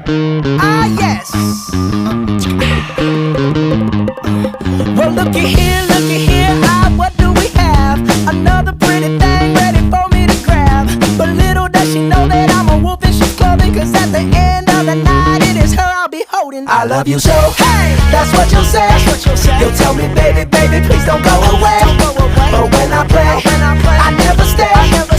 Ah yes. Well looky here, ah, what do we have? Another pretty thing ready for me to grab. But little does she know that I'm a wolf in sheep's clothing. Cause at the end of the night it is her I'll be holding. I love you so, hey, that's what you'll say. You'll tell me baby, baby, please don't go away. But when I play, I never stay.